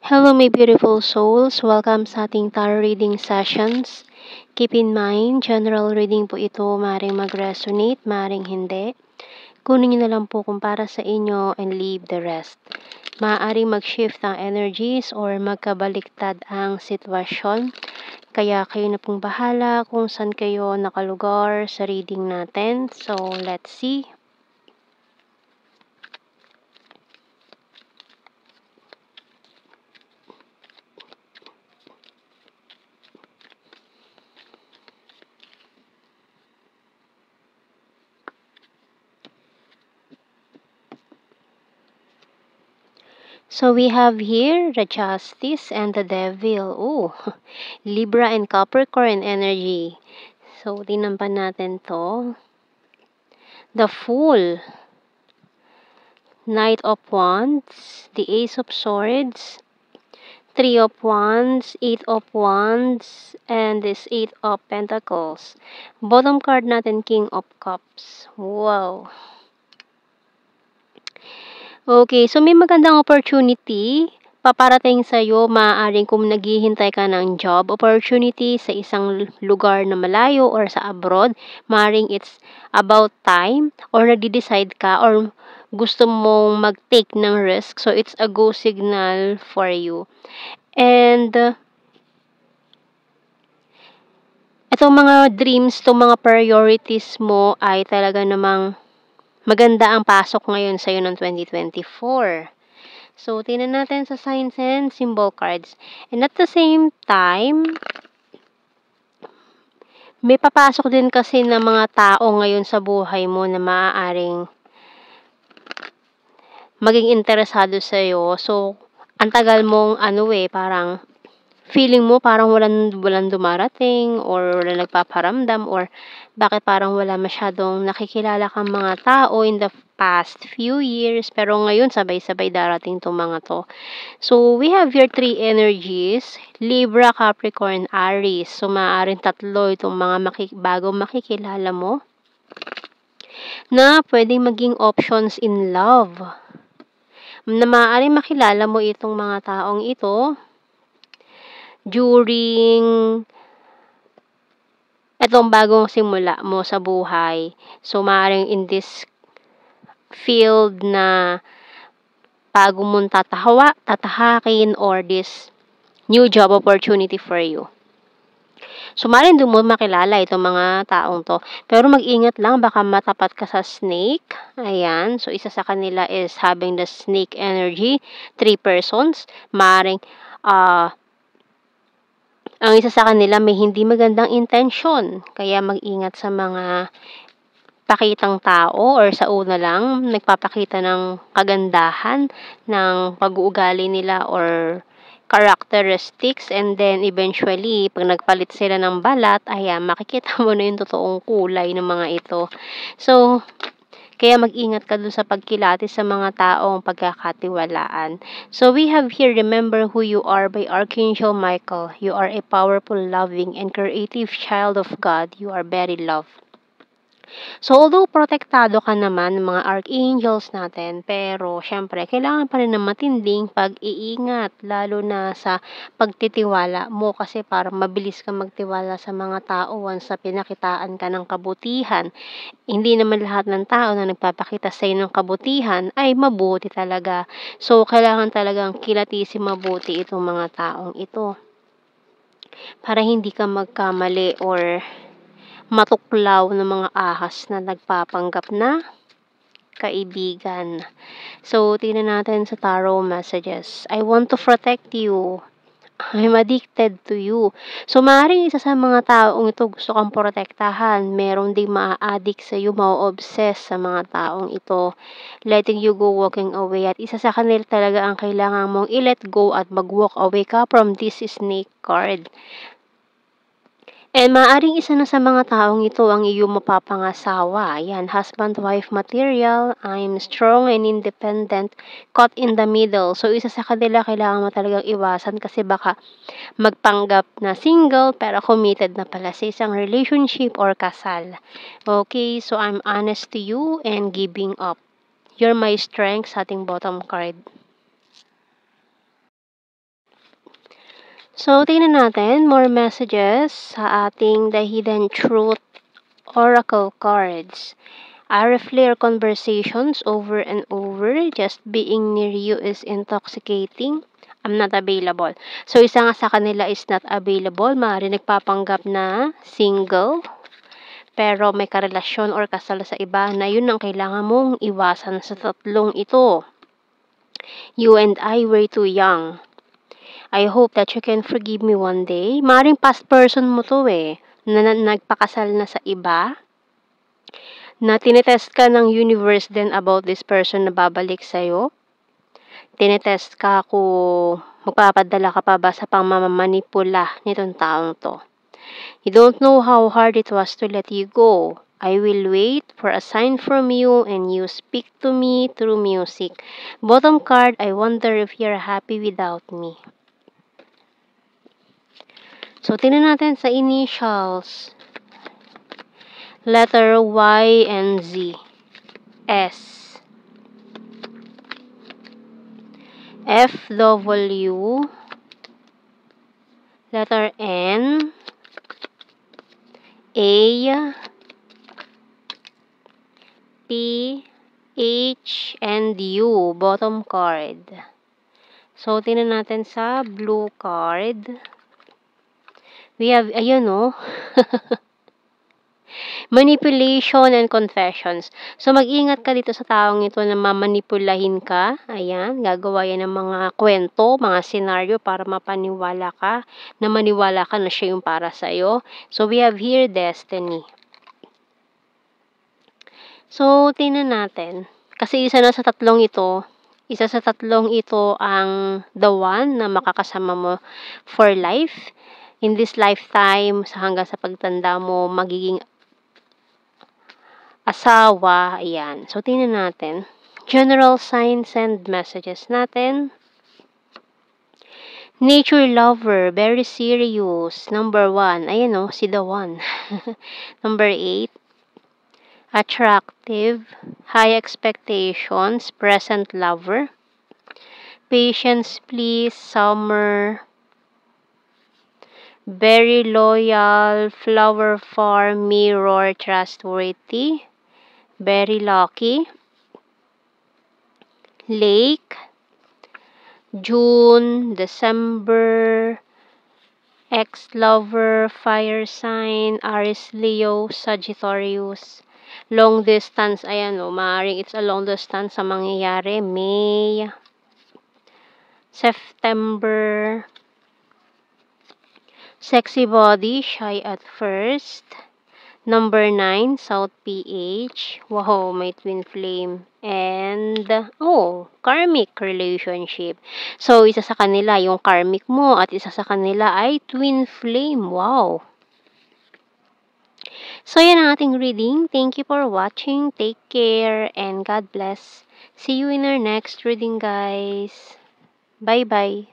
Hello, my beautiful souls. Welcome sa ating tarot reading sessions. Keep in mind, general reading po ito. Maring mag-resonate, maring hindi. Kunin niyo na lang po kung para sa inyo and leave the rest. Maaaring mag-shift ang energies or magkabaliktad ang sitwasyon. Kaya kayo na pong bahala kung saan kayo nakalugar sa reading natin. So, let's see. So we have here the Justice and the Devil. Oh, Libra and Capricorn energy. So, tingnan pa natin to. The Fool. Knight of Wands. The Ace of Swords. Three of Wands. Eight of Wands. And this Eight of Pentacles. Bottom card natin, King of Cups. Wow. Okay, so may magandang opportunity paparating sa'yo. Maaaring kung naghihintay ka ng job opportunity sa isang lugar na malayo or sa abroad, maaaring it's about time or nagde-decide ka or gusto mong mag-take ng risk. So, it's a go signal for you. And, itong mga dreams, itong mga priorities mo ay talaga namang maganda ang pasok ngayon sa'yo ng 2024. So, tingnan natin sa signs and symbol cards. And at the same time, may papasok din kasi ng mga tao ngayon sa buhay mo na maaaring maging interesado sa'yo. So, ang tagal mong parang feeling mo parang walang dumarating or walang nagpaparamdam or bakit parang wala masyadong nakikilala kang mga tao in the past few years, pero ngayon sabay-sabay darating tong mga to. So, we have your three energies, Libra, Capricorn, Aries. So, maaaring tatlo itong mga bagong makikilala mo na pwedeng maging options in love. Na maaaring makilala mo itong mga taong ito during itong bagong simula mo sa buhay. So, maaaring in this field na bago mong tatahakin or this new job opportunity for you. So, maaaring doon mo makilala itong mga taong to. Pero mag-ingat lang, baka matapat ka sa snake. Ayan. So, isa sa kanila is having the snake energy. 3 persons. Maaaring, ang isa sa kanila may hindi magandang intensyon. Kaya mag-ingat sa mga pakitang tao or sa una lang nagpapakita ng kagandahan ng pag-uugali nila or characteristics, and then eventually pag nagpalit sila ng balat, ayan, makikita mo na yung totoong kulay ng mga ito. So, kaya mag-ingat ka dun sa pagkilatis sa mga taong pagkakatiwalaan. So, we have here, Remember Who You Are by Archangel Michael. You are a powerful, loving, and creative child of God. You are very loved. So, although protektado ka naman ng mga archangels natin, pero syempre, kailangan pa rin ng matinding pag-iingat, lalo na sa pagtitiwala mo kasi para mabilis ka magtiwala sa mga tao once na pinakitaan ka ng kabutihan. Hindi naman lahat ng tao na nagpapakita sa iyo ng kabutihan ay mabuti talaga. So, kailangan talagang kilatisin mabuti itong mga taong ito para hindi ka magkamali or matuklaw ng mga ahas na nagpapanggap na kaibigan. So, tingnan natin sa tarot messages. I want to protect you. I'm addicted to you. So, maaaring isa sa mga taong ito gusto kang protektahan. Meron ding maa-addict sa iyo, ma-obsess sa mga taong ito. Letting you go, walking away. At isa sa kanila talaga ang kailangan mong i-let go at mag-walk away ka from this snake card. And maaaring isa na sa mga taong ito ang iyong mapapangasawa. Yan, husband-wife material. I'm strong and independent, caught in the middle. So, isa sa kanila kailangan mo talagang iwasan kasi baka magpanggap na single pero committed na pala sa isang relationship or kasal. Okay, so I'm honest to you and giving up. You're my strength sa ating bottom card. So, tingnan natin more messages sa ating The Hidden Truth Oracle cards. Reflare conversations over and over. Just being near you is intoxicating. I'm not available. So, isa nga sa kanila is not available. Maaari nagpapanggap na single, pero may karelasyon or kasal sa iba na yun ang kailangan mong iwasan sa tatlong ito. You and I were too young. I hope that you can forgive me one day. Maaring past person mo to na nagpakasal na sa iba, na tinetest ka ng universe din about this person na babalik sa'yo. Tinetest ka kung magpapadala ka pa ba sa pangmamamanipula nitong taong to. You don't know how hard it was to let you go. I will wait for a sign from you and you speak to me through music. Bottom card, I wonder if you're happy without me. So, tingnan natin sa initials. Letter Y and Z. S. F, W. Letter N. A. P. H, and U. Bottom card. So, tingnan natin sa blue card. We have, ayun manipulation and confessions. So, mag-ingat ka dito sa taong ito na mamanipulahin ka. Ayan, gagawa yan ng mga kwento, mga senaryo para mapaniwala ka, na maniwala ka na siya yung para sa'yo. So, we have here destiny. So, tingnan natin. Kasi isa sa tatlong ito ang the one na makakasama mo for life. In this lifetime, hanggang sa pagtanda mo, magiging asawa, ayan. So, tingnan natin. General signs and messages natin. Nature lover, very serious. Number 1, ayan si the one. Number 8, attractive, high expectations, present lover. Patience, please, summer. Very loyal, flower farm, mirror, trustworthy. Very lucky. Lake, June, December, ex-lover, fire sign, Aries, Leo, Sagittarius. Long distance, ayan maaaring it's a long distance sa mangyayari. May, September, sexy body, shy at first. Number 9, South PH. Wow, may twin flame. And, karmic relationship. So, isa sa kanila yung karmic mo at isa sa kanila ay twin flame. Wow. So, yan ang ating reading. Thank you for watching. Take care and God bless. See you in our next reading, guys. Bye-bye.